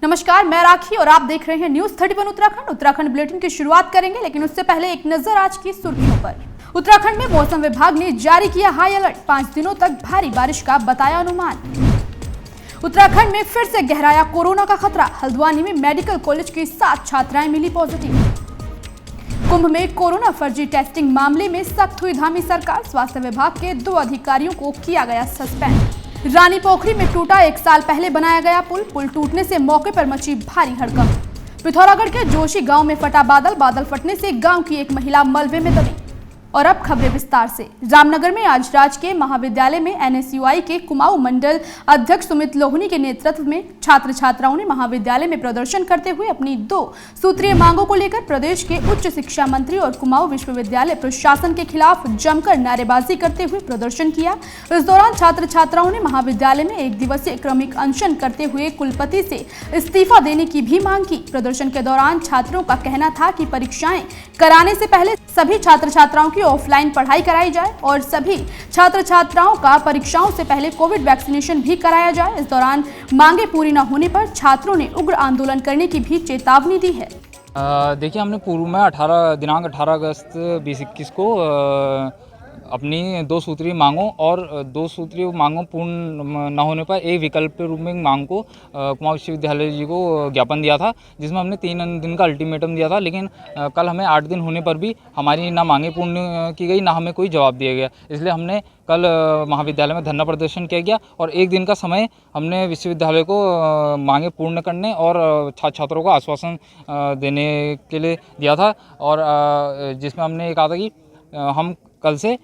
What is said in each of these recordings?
नमस्कार, मैं राखी और आप देख रहे हैं न्यूज 31 उत्तराखंड बुलेटिन की शुरुआत करेंगे, लेकिन उससे पहले एक नजर आज की सुर्खियों पर। उत्तराखंड में मौसम विभाग ने जारी किया हाई अलर्ट, 5 दिनों तक भारी बारिश का बताया अनुमान। उत्तराखंड में फिर से गहराया कोरोना का खतरा, हल्द्वानी में मेडिकल कॉलेज की 7 छात्राएं मिली पॉजिटिव। कुंभ में कोरोना फर्जी टेस्टिंग मामले में सख्त हुई धामी सरकार, स्वास्थ्य विभाग के 2 अधिकारियों को किया गया सस्पेंड। रानी पोखरी में टूटा 1 साल पहले बनाया गया पुल टूटने से मौके पर मची भारी हड़कंप। पिथौरागढ़ के जोशी गांव में फटा बादल फटने से गांव की एक महिला मलबे में दबी। और अब खबरें विस्तार से। रामनगर में आज राजकीय महाविद्यालय में एनएसयूआई के कुमाऊं मंडल अध्यक्ष सुमित लोहनी के नेतृत्व में छात्र छात्राओं ने महाविद्यालय में प्रदर्शन करते हुए अपनी 2 सूत्रीय मांगों को लेकर प्रदेश के उच्च शिक्षा मंत्री और कुमाऊं विश्वविद्यालय प्रशासन के खिलाफ जमकर नारेबाजी करते हुए प्रदर्शन किया। इस दौरान छात्र छात्राओं ने महाविद्यालय में 1 दिवसीय क्रमिक अनशन करते हुए कुलपति से इस्तीफा देने की भी मांग की। प्रदर्शन के दौरान छात्रों का कहना था कि परीक्षाएं कराने से पहले सभी छात्र छात्राओं की ऑफलाइन पढ़ाई कराई जाए और सभी छात्र छात्राओं का परीक्षाओं से पहले कोविड वैक्सीनेशन भी कराया जाए। इस दौरान मांगे पूरी न होने पर छात्रों ने उग्र आंदोलन करने की भी चेतावनी दी है। देखिए, हमने पूर्व में दिनांक 18 अगस्त 2021 को अपनी 2 सूत्रीय मांगों और 2 सूत्रीय मांगों पूर्ण न होने पर एक विकल्प के रूप में मांग को कुमाऊं विश्वविद्यालय जी को ज्ञापन दिया था, जिसमें हमने 3 दिन का अल्टीमेटम दिया था। लेकिन कल हमें 8 दिन होने पर भी हमारी ना मांगें पूर्ण की गई, ना हमें कोई जवाब दिया गया। इसलिए हमने कल महाविद्यालय में धरना प्रदर्शन किया गया और 1 दिन का समय हमने विश्वविद्यालय को मांगें पूर्ण करने और छात्र छात्रों को आश्वासन देने के लिए दिया था। और जिसमें हमने कहा था कि हम कल से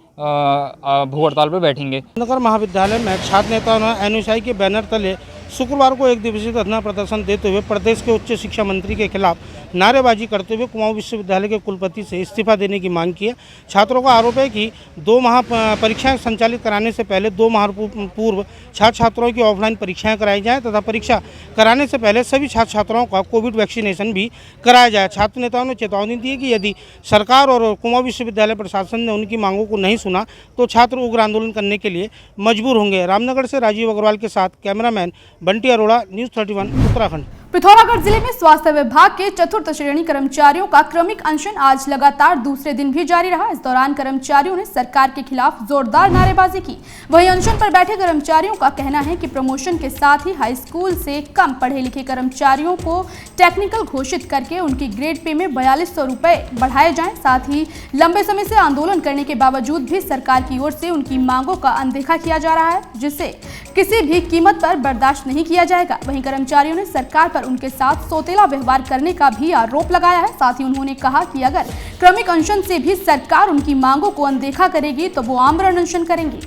भूख हड़ताल पर बैठेंगे। नगर महाविद्यालय में छात्र नेताओं ने एनएसयूआई के बैनर तले शुक्रवार को 1 दिवसीय धरना प्रदर्शन देते हुए प्रदेश के उच्च शिक्षा मंत्री के खिलाफ नारेबाजी करते हुए कुमाऊं विश्वविद्यालय के कुलपति से इस्तीफा देने की मांग की है। छात्रों का आरोप है कि 2 माह परीक्षाएं संचालित कराने से पहले 2 माह पूर्व छात्र छात्राओं की ऑफलाइन परीक्षाएं कराई जाएं तथा परीक्षा कराने से पहले सभी छात्र छात्राओं का कोविड वैक्सीनेशन भी कराया जाए। छात्र नेताओं ने चेतावनी दी है कि यदि सरकार और कुमाऊं विश्वविद्यालय प्रशासन ने उनकी मांगों को नहीं सुना तो छात्र उग्र आंदोलन करने के लिए मजबूर होंगे। रामनगर से राजीव अग्रवाल के साथ कैमरामैन बंटी अरोड़ा, न्यूज 31 उत्तराखंड। पिथौरागढ़ जिले में स्वास्थ्य विभाग के 4th श्रेणी कर्मचारियों का क्रमिक अनशन आज लगातार दूसरे दिन भी जारी रहा। इस दौरान कर्मचारियों ने सरकार के खिलाफ जोरदार नारेबाजी की। वहीं अनशन पर बैठे कर्मचारियों का कहना है कि प्रमोशन के साथ ही हाई स्कूल से कम पढ़े लिखे कर्मचारियों को टेक्निकल घोषित करके उनकी ग्रेड पे में 4200 रुपए बढ़ाए जाएं। साथ ही लंबे समय से आंदोलन करने के बावजूद भी सरकार की ओर से उनकी मांगों का अनदेखा किया जा रहा है, जिसे किसी भी कीमत पर बर्दाश्त नहीं किया जाएगा। वहीं कर्मचारियों ने सरकार पर उनके साथ सौतेला व्यवहार करने का भी आरोप लगाया है। साथ ही उन्होंने कहा कि अगर क्रमिक अनशन से भी सरकार उनकी मांगों को अनदेखा करेगी तो वो आमरण अनशन करेंगी।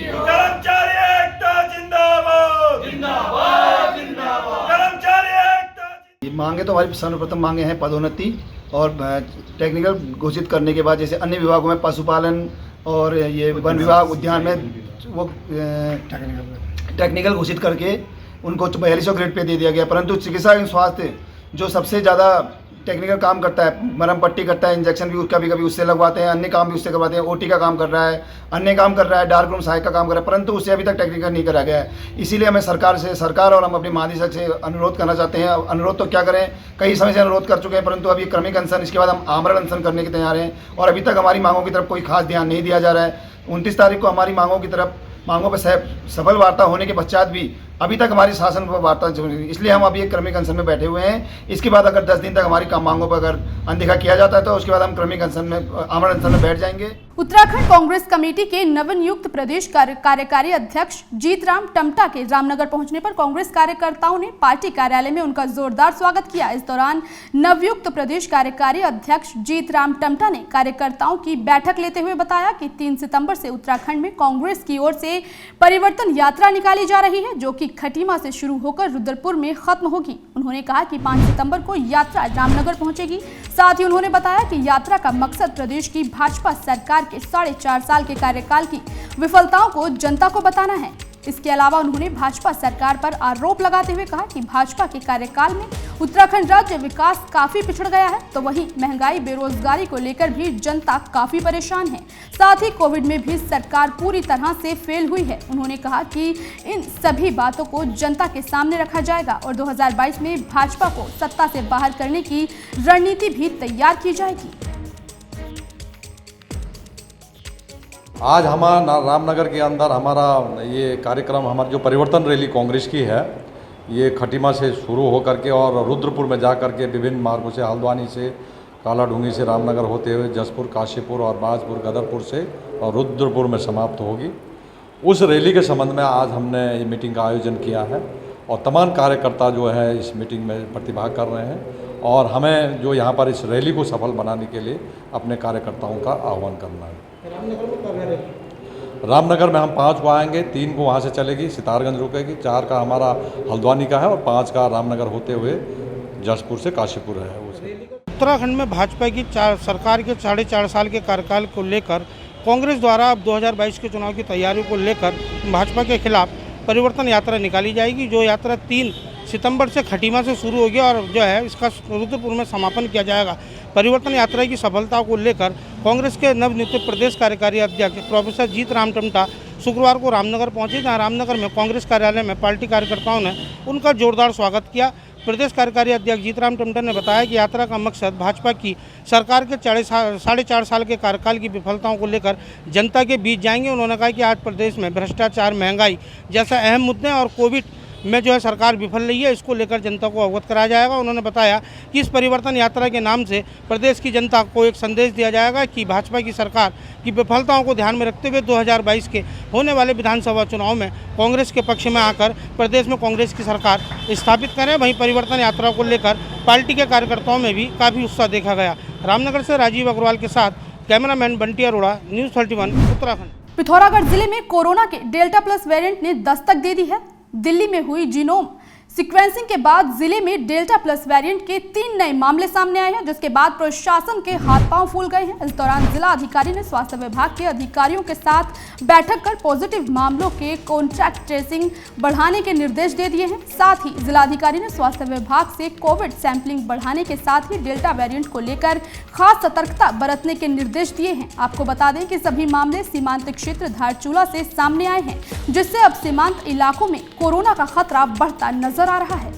कर्मचारी एकता जिंदाबाद, जिंदाबाद, जिंदाबाद। कर्मचारी एकता। मांगे तो हमारी सर्वप्रथम मांगे हैं पदोन्नति और टेक्निकल घोषित करने के बाद जैसे अन्य विभागों में पशुपालन और ये वन विभाग उद्यान में वो टेक्निकल घोषित करके उनको 4200 ग्रेड पे दे दिया गया। परंतु चिकित्सा एवं स्वास्थ्य जो सबसे ज़्यादा टेक्निकल काम करता है, मरहम पट्टी करता है, इंजेक्शन भी कभी कभी उससे लगवाते हैं, अन्य काम भी उससे करवाते हैं, ओटी का काम कर रहा है, अन्य काम कर रहा है, डार्क रूम सहायक का काम कर रहा है, परंतु उससे अभी तक टेक्निकल नहीं करा गया है। इसीलिए हमें सरकार और हम अपने महानिदेशक से अनुरोध करना चाहते हैं। अनुरोध तो क्या करें, कई समय से अनुरोध कर चुके हैं, परंतु अभी क्रमिक अनशन, इसके बाद हम आमरण अनशन करने के तैयार हैं और अभी तक हमारी मांगों की तरफ कोई खास ध्यान नहीं दिया जा रहा है। 29 तारीख को हमारी मांगों पर सफल वार्ता होने के पश्चात भी अभी तक हमारी शासन पर वार्ता चल रही है, इसलिए हम अभी एक क्रमिक अनशन में बैठे हुए हैं। इसके बाद अगर 10 दिन तक हमारी मांगों पर अगर अनदेखा किया जाता है तो उसके बाद हम क्रमिक अनशन में आमरण अनशन में बैठ जाएंगे। उत्तराखंड कांग्रेस कमेटी के नवनियुक्त प्रदेश कार्यकारी अध्यक्ष जीतराम टम्टा के रामनगर पहुंचने पर कांग्रेस कार्यकर्ताओं ने पार्टी कार्यालय में उनका जोरदार स्वागत किया। इस दौरान नवयुक्त प्रदेश कार्यकारी अध्यक्ष जीतराम टम्टा ने कार्यकर्ताओं की बैठक लेते हुए बताया कि 3 सितंबर से उत्तराखंड में कांग्रेस की ओर से परिवर्तन यात्रा निकाली जा रही है, जो कि खटीमा से शुरू होकर रुद्रपुर में खत्म होगी। उन्होंने कहा कि 5 सितंबर को यात्रा रामनगर पहुंचेगी। साथ ही उन्होंने बताया कि यात्रा का मकसद प्रदेश की भाजपा सरकार के 4.5 साल के कार्यकाल की विफलताओं को जनता को बताना है। इसके अलावा उन्होंने भाजपा सरकार पर आरोप लगाते हुए कहा कि भाजपा के कार्यकाल में उत्तराखंड राज्य विकास काफी पिछड़ गया है, तो वहीं महंगाई बेरोजगारी को लेकर भी जनता काफी परेशान है। साथ ही कोविड में भी सरकार पूरी तरह से फेल हुई है। उन्होंने कहा कि इन सभी बातों को जनता के सामने रखा जाएगा और 2022 में भाजपा को सत्ता से बाहर करने की रणनीति भी तैयार की जाएगी। आज हमारा रामनगर के अंदर हमारा ये कार्यक्रम, हमारी जो परिवर्तन रैली कांग्रेस की है, ये खटीमा से शुरू होकर के और रुद्रपुर में जा कर के विभिन्न मार्गों से, हल्द्वानी से, कालाढूंगी से रामनगर होते हुए जसपुर, काशीपुर और बाजपुर, गदरपुर से और रुद्रपुर में समाप्त होगी। उस रैली के संबंध में आज हमने ये मीटिंग का आयोजन किया है और तमाम कार्यकर्ता जो है इस मीटिंग में प्रतिभाग कर रहे हैं और हमें जो यहाँ पर इस रैली को सफल बनाने के लिए अपने कार्यकर्ताओं का आह्वान करना है। रामनगर में हम 5 को आएंगे, 3 को वहाँ से चलेगी, सितारगंज रुकेगी, 4 का हमारा हल्द्वानी का है और 5 का रामनगर होते हुए जसपुर से काशीपुर है। उत्तराखंड में भाजपा की सरकार के 4.5 साल के कार्यकाल को लेकर कांग्रेस द्वारा अब 2022 के चुनाव की तैयारियों को लेकर भाजपा के खिलाफ परिवर्तन यात्रा निकाली जाएगी, जो यात्रा 3 सितंबर से खटीमा से शुरू होगी और जो है इसका रुद्रपुर में समापन किया जाएगा। परिवर्तन यात्रा की सफलता को लेकर कांग्रेस के नवनियुक्त प्रदेश कार्यकारी अध्यक्ष प्रोफेसर जीत राम टम्टा शुक्रवार को रामनगर पहुंचे, जहां रामनगर में कांग्रेस कार्यालय में पार्टी कार्यकर्ताओं ने उनका जोरदार स्वागत किया। प्रदेश कार्यकारी अध्यक्ष जीतराम टम्टा ने बताया कि यात्रा का मकसद भाजपा की सरकार के 4.5 साल के कार्यकाल की विफलताओं को लेकर जनता के बीच जाएंगे। उन्होंने कहा कि आज प्रदेश में भ्रष्टाचार, महंगाई जैसे अहम मुद्दे और कोविड में जो है सरकार विफल रही है, इसको लेकर जनता को अवगत कराया जाएगा। उन्होंने बताया कि इस परिवर्तन यात्रा के नाम से प्रदेश की जनता को एक संदेश दिया जाएगा कि भाजपा की सरकार की विफलताओं को ध्यान में रखते हुए 2022 के होने वाले विधानसभा चुनाव में कांग्रेस के पक्ष में आकर प्रदेश में कांग्रेस की सरकार स्थापित करें। वहीं परिवर्तन यात्रा को लेकर पार्टी के कार्यकर्ताओं में भी काफ़ी उत्साह देखा गया। रामनगर से राजीव अग्रवाल के साथ कैमरामैन बंटी अरोड़ा, न्यूज़ 31 उत्तराखंड। पिथौरागढ़ जिले में कोरोना के डेल्टा प्लस वेरिएंट ने दस्तक दे दी है। दिल्ली में हुई जीनोम सीक्वेंसिंग के बाद जिले में डेल्टा प्लस वेरिएंट के 3 नए मामले सामने आए हैं, जिसके बाद प्रशासन के हाथ पांव फूल गए हैं। इस दौरान जिला अधिकारी ने स्वास्थ्य विभाग के अधिकारियों के साथ बैठक कर पॉजिटिव मामलों के कॉन्टैक्ट ट्रेसिंग बढ़ाने के निर्देश दे दिए हैं। साथ ही जिला अधिकारी ने स्वास्थ्य विभाग से कोविड सैंपलिंग बढ़ाने के साथ ही डेल्टा वेरिएंट को लेकर खास सतर्कता बरतने के निर्देश दिए हैं। आपको बता दें कि सभी मामले सीमांत क्षेत्र धारचूला से सामने आए हैं, जिससे अब सीमांत इलाकों में कोरोना का खतरा बढ़ता नजर आ रहा है।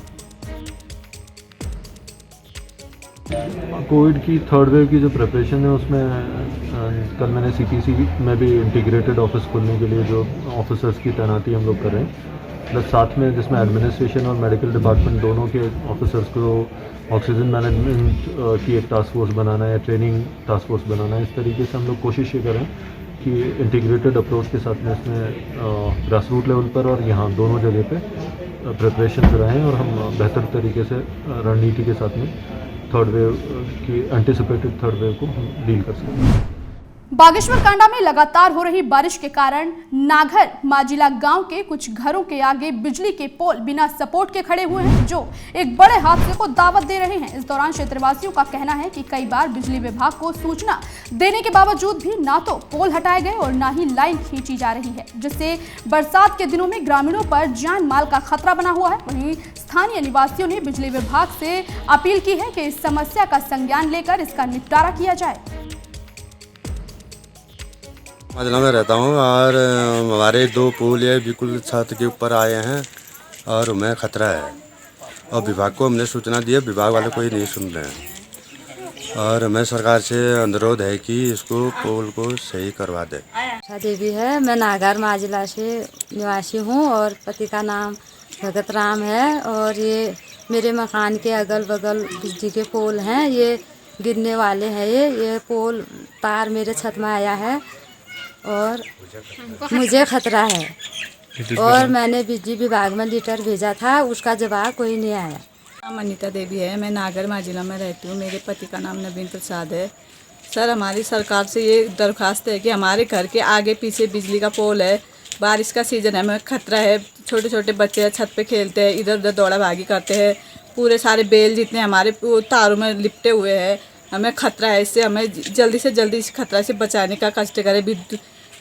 कोविड की 3rd वेव की जो प्रिपरेशन है उसमें कल मैंने CTC में भी इंटीग्रेटेड ऑफिस खोलने के लिए जो ऑफिसर्स की तैनाती हम लोग कर रहे हैं, प्लस साथ में जिसमें एडमिनिस्ट्रेशन और मेडिकल डिपार्टमेंट दोनों के ऑफिसर्स को ऑक्सीजन मैनेजमेंट की एक टास्क फोर्स बनाना है, ट्रेनिंग टास्क फोर्स बनाना है। इस तरीके से हम लोग कोशिश ये करें कि इंटीग्रेटेड अप्रोच के साथ में इसमें ग्रास रूट लेवल पर और यहाँ दोनों जगह पे प्रिपरेशन रहें और हम बेहतर तरीके से रणनीति के साथ में 3rd वेव की एंटिसिपेटेड 3rd वेव को डील कर सकें। बागेश्वर कांडा में लगातार हो रही बारिश के कारण नागर माजिला गांव के कुछ घरों के आगे बिजली के पोल बिना सपोर्ट के खड़े हुए हैं, जो एक बड़े हादसे को दावत दे रहे हैं। इस दौरान क्षेत्रवासियों का कहना है कि कई बार बिजली विभाग को सूचना देने के बावजूद भी ना तो पोल हटाए गए और ना ही लाइन खींची जा रही है, जिससे बरसात के दिनों में ग्रामीणों पर जान माल का खतरा बना हुआ है। वहीं स्थानीय निवासियों ने बिजली विभाग से अपील की है कि इस समस्या का संज्ञान लेकर इसका निपटारा किया जाए। माजला में रहता हूँ और हमारे 2 पुल ये बिल्कुल छत के ऊपर आए हैं और हमें खतरा है और विभाग को हमने सूचना दी है, विभाग वाले कोई नहीं सुन रहे हैं और हमें सरकार से अनुरोध है कि इसको पुल को सही करवा दे। देवी है, मैं नागर माजिला से निवासी हूँ और पति का नाम भगत राम है और ये मेरे मकान के अगल बगल बिजली के पोल हैं, ये गिरने वाले हैं। ये पोल तार मेरे छत में आया है और मुझे खतरा है और मैंने बिजली विभाग में लेटर भेजा था, उसका जवाब कोई नहीं आया। नाम अनीता देवी है, मैं नागर माजिला में रहती हूँ। मेरे पति का नाम नवीन प्रसाद है। सर, हमारी सरकार से ये दरख्वास्त है कि हमारे घर के आगे पीछे बिजली का पोल है, बारिश का सीज़न है, हमें खतरा है। छोटे छोटे बच्चे छत पे खेलते हैं, इधर उधर दौड़ा भागी करते हैं, पूरे सारे बेल जितने हमारे तारों में लिपटे हुए हैं, हमें खतरा है। इससे हमें जल्दी से जल्दी इस खतरा से बचाने का कष्ट करें।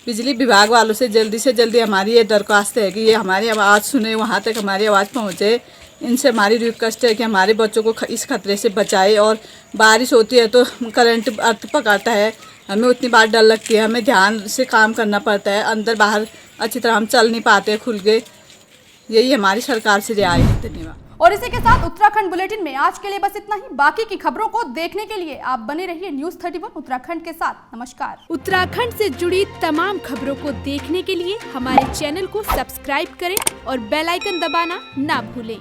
बिजली विभाग वालों से जल्दी हमारी ये दरख्वास्त है कि ये हमारी आवाज़ सुने, वहाँ तक हमारी आवाज़ पहुँचे। इनसे हमारी रिक्वेस्ट है कि हमारे बच्चों को इस खतरे से बचाए। और बारिश होती है तो करंट अर्थ पकड़ता है, हमें उतनी बार डर लगती है, हमें ध्यान से काम करना पड़ता है, अंदर बाहर अच्छी तरह हम चल नहीं पाते खुल के। यही हमारी सरकार से रियायत है। धन्यवाद। और इसी के साथ उत्तराखंड बुलेटिन में आज के लिए बस इतना ही। बाकी की खबरों को देखने के लिए आप बने रहिए न्यूज़ 31 उत्तराखंड के साथ। नमस्कार। उत्तराखंड से जुड़ी तमाम खबरों को देखने के लिए हमारे चैनल को सब्सक्राइब करें और बेल आइकन दबाना ना भूलें।